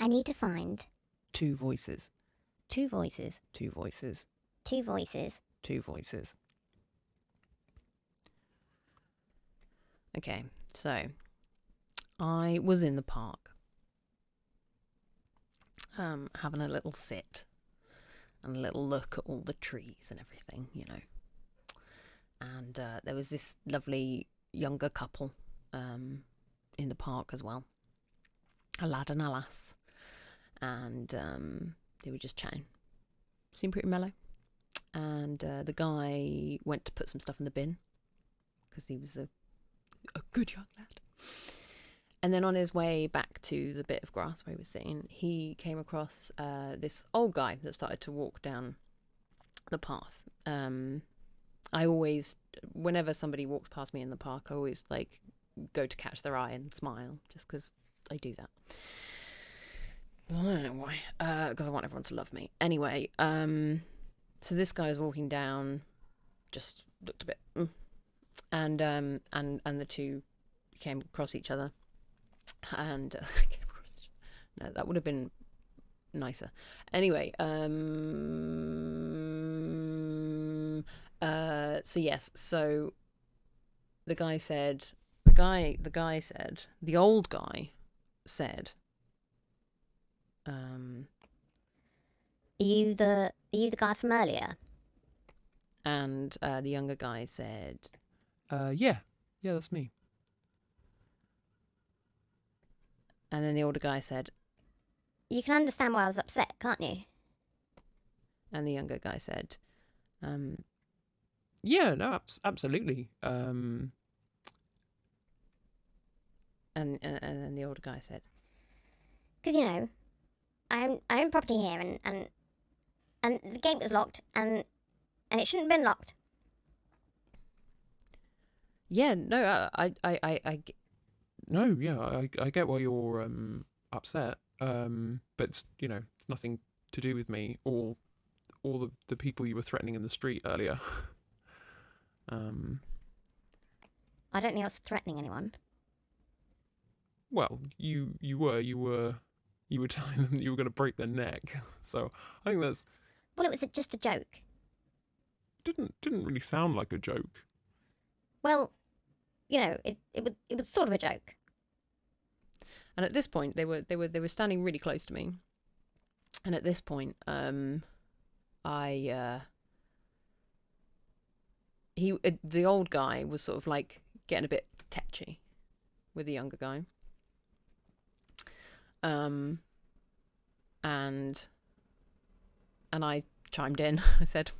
I need to find two voices. two voices. Two voices. Two voices. Two voices. Okay, so I was in the park, having a little sit and a little look at all the trees and everything, you know. And there was this lovely younger couple in the park as well, a lad and a lass, and they were just chatting. Seemed pretty mellow. And the guy went to put some stuff in the bin because he was a good young lad. And then on his way back to the bit of grass where he was sitting, he came across this old guy that started to walk down the path. I always, whenever somebody walks past me in the park, I always like go to catch their eye and smile, just because I do that. I don't know why, because I want everyone to love me. Anyway, so this guy was walking down, just looked a bit, and the two came across each other, and no, that would have been nicer. Anyway, so yes, so the guy said, the old guy said, Are you the guy from earlier? and the younger guy said, Yeah, that's me. and then the older guy said, You can understand why I was upset, can't you? and the younger guy said, Yeah, no, absolutely. and then the older guy said, Because you know, I own property here, and the gate was locked, and it shouldn't have been locked. yeah, no, I No, yeah, I get why you're upset. But it's, it's nothing to do with me or the people you were threatening in the street earlier. I don't think I was threatening anyone. Well, you were telling them that you were going to break their neck. So I think that's Well, it was just a joke. didn't really sound like a joke. Well, you know, it was sort of a joke. And at this point, they were standing really close to me. And at this point, the old guy was sort of like getting a bit tetchy with the younger guy. And I chimed in. I said,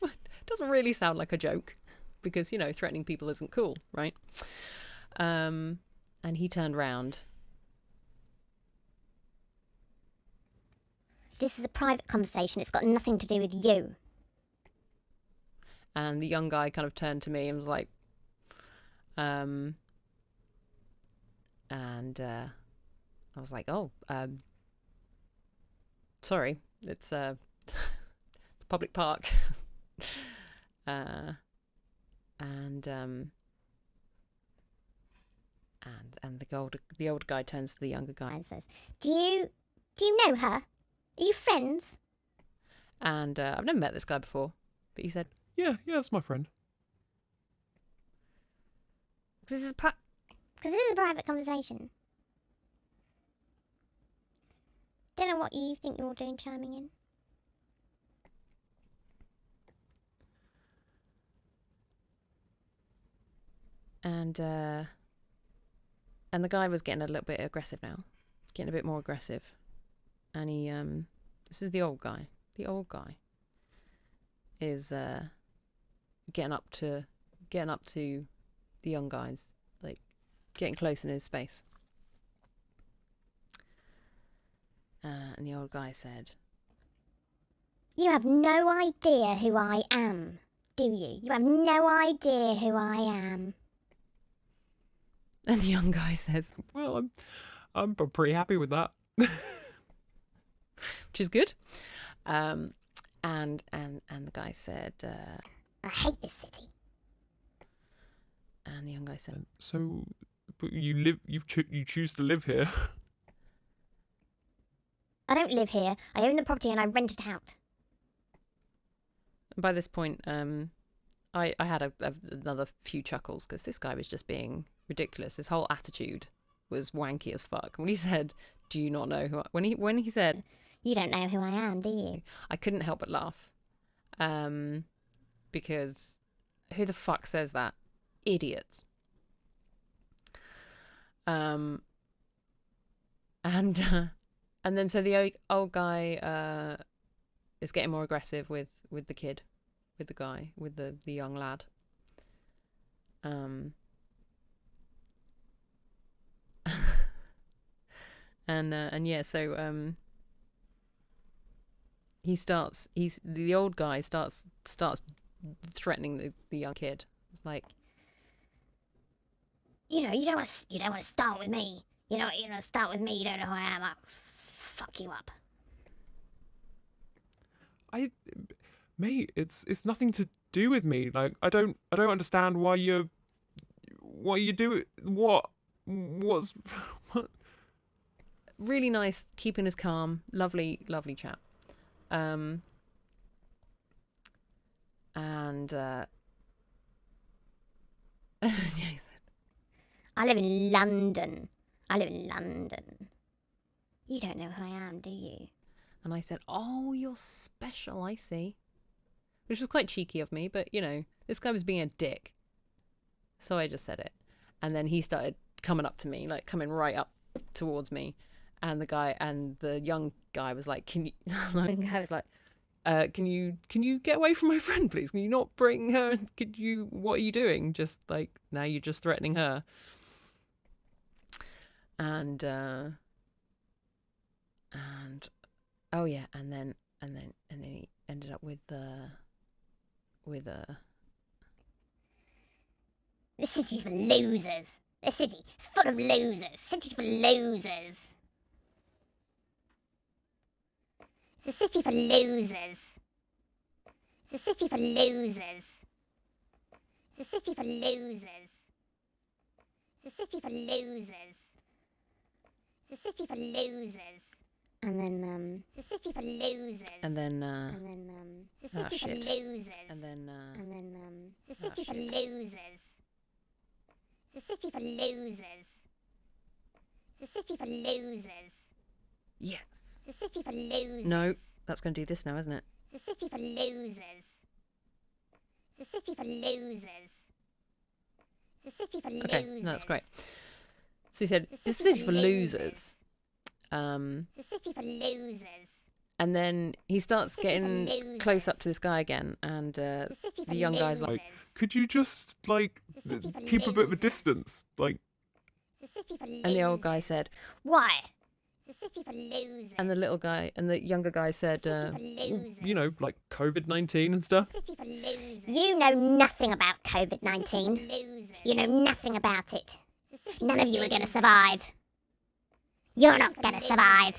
well, it doesn't really sound like a joke because, threatening people isn't cool, right? And he turned round. This is a private conversation. It's got nothing to do with you. And the young guy kind of turned to me and was like, and I was like, oh, sorry, it's a public park. And the older guy turns to the younger guy And says, Do you know her? Are you friends? and I've never met this guy before, but he said, Yeah, that's my friend. because this is Because this is a private conversation. Don't know what you think you're doing chiming in. and the guy was getting a little bit aggressive now, getting a bit more aggressive, and he this is the old guy. The old guy is getting up to the young guys, like getting close in his space. And the old guy said, You have no idea who I am, do you? You have no idea who I am. and the young guy says, Well, I'm pretty happy with that. which is good. And the guy said, I hate this city. and the young guy said, So, but you choose to live here. I don't live here. I own the property and I rent it out. By this point, I had another few chuckles because this guy was just being ridiculous. His whole attitude was wanky as fuck. When he said, "Do you not know who?" When he said, You don't know who I am, do you? I couldn't help but laugh, because who the fuck says that? Idiots. And then so the old guy is getting more aggressive with the kid, with the guy, with the young lad. And yeah, so the old guy starts threatening the young kid. It's like, You don't want to start with me. You know, start with me. You don't know who I am. I'll fuck you up. Mate, it's nothing to do with me. Like, I don't understand why you do it. What's what? really nice, keeping us calm, lovely chap. And yeah, he said, I live in London. You don't know who I am, do you? and I said, "Oh, you're special, I see," which was quite cheeky of me, but this guy was being a dick, so I just said it. And then he started coming up to me, like coming right up towards me, and the young guy was like, "Can you?" The guy was like, "Can you get away from my friend, please? Can you not bring her? What are you doing? Just like now you're just threatening her." And oh yeah, and then he ended up with This city's for losers. This city full of losers. City's for losers. It's a city for losers. It's a city for losers. It's a city for losers. It's a city for losers. It's a city for losers. And then it's a city for losers. and then it's a city for shit. losers. and then It's a city for shit. losers. It's a city for losers. It's a city for losers. Yes. It's a city for losers. No, that's going to do this now, isn't it? It's a city for losers. It's a city for losers. It's a city for losers. Okay, no, that's great. So he said, It's a "It's a city city for for losers." It's a city for losers. And then he starts City for getting losers. close up to this guy again, and It's a city for the young guy's losers. like, Could you just like It's a city for keep a bit of a losers. distance? Like, It's a city for losers. and the old guy said, Why? It's a city for losers. and the little guy, and the younger guy said, It's a city for losers. you know, like COVID-19 and stuff. City for losers. You know nothing about COVID-19. You know nothing about it. None of you are going to survive. You're not going to survive.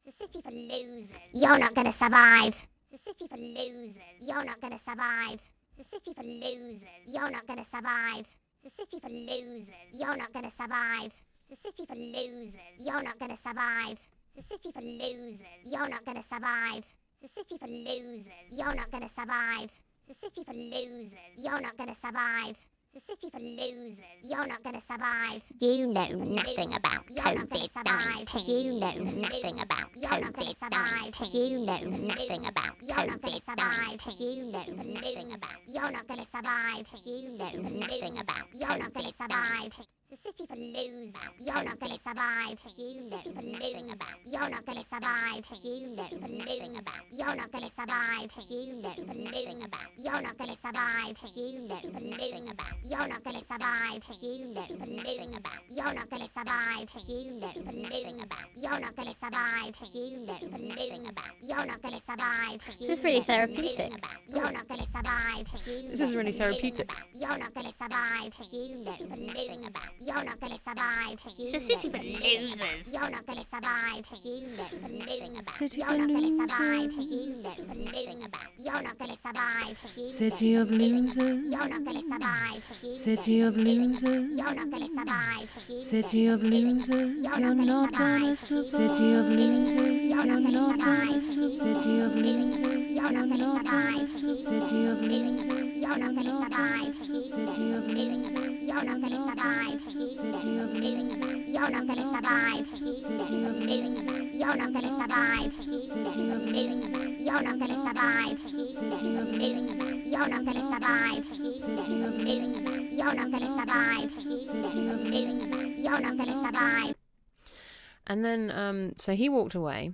It's a city for losers. You're not going to survive. It's a city for losers. You're not going to survive. It's a city for losers. You're not going to survive. It's a city for losers. You're not going to survive. It's a city for losers. You're not going to survive. It's a city for losers. You're not going to survive. It's a city for losers. You're not going to survive. It's a city for losers. You're not going to survive. It's a city for losers. You're not going to survive. You know nothing about COVID-19. You know nothing about COVID-19. You know nothing about COVID-19. You know nothing about. You're not going to survive. You know nothing about. You're not going to survive. It's a city for losers. You're not going to survive. You know nothing about. You're not going to survive. You know nothing about. You're not going to survive. You know nothing about. You're not going to survive. You know nothing about. You're not going to survive. You know nothing about. You're not going to survive. You know nothing about. You're not going to survive. You know nothing about. You're not going to survive. This is really therapeutic. You're not going to survive. This is really therapeutic. You're not going to survive. You know nothing about. You're not gonna survive. It's a city for losers. You're not gonna survive. You know nothing about. City You're for not gonna survive. losers. You know nothing about. You're not gonna survive. City of losers. You're not gonna survive. City of losers. You're not gonna survive. City of losers. You're not gonna survive. City of losers. You're not gonna survive. City of losers. You're not gonna survive. City of losers. You're not gonna survive. City of losers. You're not gonna survive. City of losers. You're not gonna survive. City of losers. You're not gonna survive. City of losers. You're not gonna survive. City of losers. You're not gonna survive. City of losers. You're not gonna survive. City of losers. You're not gonna survive. And then, so he walked away,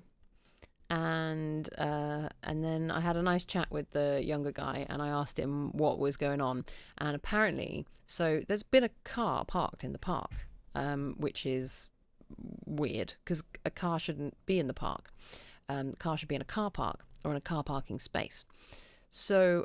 and then I had a nice chat with the younger guy, and I asked him what was going on. And apparently, so there's been a car parked in the park, which is weird because a car shouldn't be in the park. The car should be in a car park or in a car parking space. So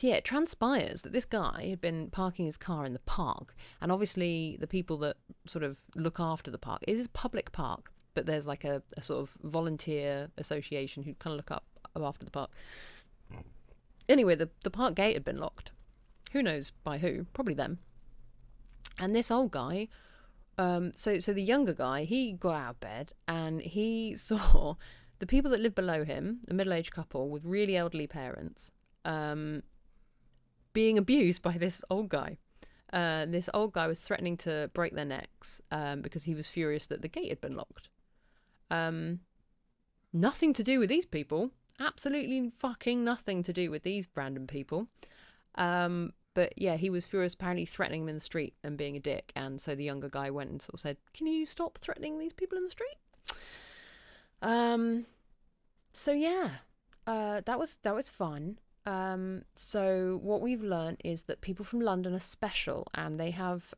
yeah, it transpires that this guy had been parking his car in the park, and obviously the people that sort of look after the park, it is a public park, but there's like a sort of volunteer association who kind of look up after the park. Anyway, the park gate had been locked. Who knows by who? Probably them. And this old guy, so the younger guy, he got out of bed and he saw the people that lived below him, a middle-aged couple with really elderly parents, being abused by this old guy. This old guy was threatening to break their necks because he was furious that the gate had been locked. Nothing to do with these people. Absolutely fucking nothing to do with these random people. But yeah, he was furious, apparently threatening them in the street and being a dick. And so the younger guy went and sort of said, "Can you stop threatening these people in the street?" So yeah, that was fun. So what we've learned is that people from London are special, and they have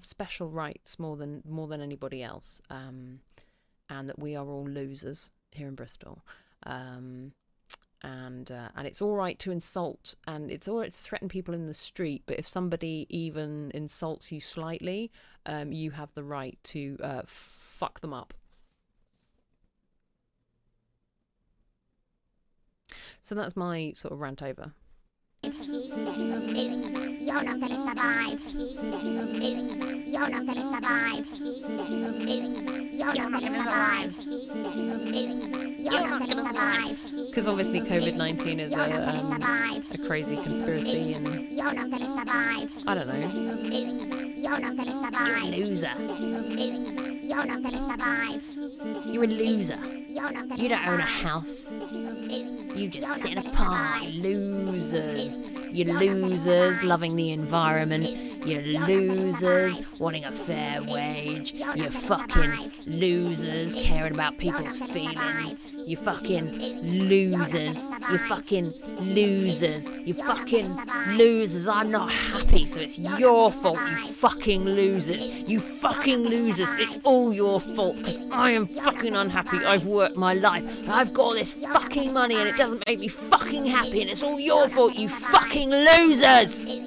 special rights more than anybody else, and that we are all losers here in Bristol, and it's all right to insult, and it's all right to threaten people in the street, but if somebody even insults you slightly, you have the right to fuck them up. So that's my sort of rant over. You're not gonna survive. You're not gonna survive. You're not gonna survive. You're not gonna survive. Because obviously COVID-19 is a crazy conspiracy, and You're not gonna survive. I don't know. You're not gonna survive. Loser. You're not gonna survive. You're a loser. You're not gonna You don't own a survive. house. You just sit in a park. Losers. You're losers loving the environment. You're losers wanting a fair wage. You're fucking losers caring about people's feelings. You fucking losers. You fucking losers. You fucking losers. I'm not happy, so it's your fault, you fucking losers. You fucking losers. It's all your fault because I am fucking unhappy. I've worked my life. I've got all this fucking money and it doesn't make me fucking happy, and it's all your fault, you fucking losers.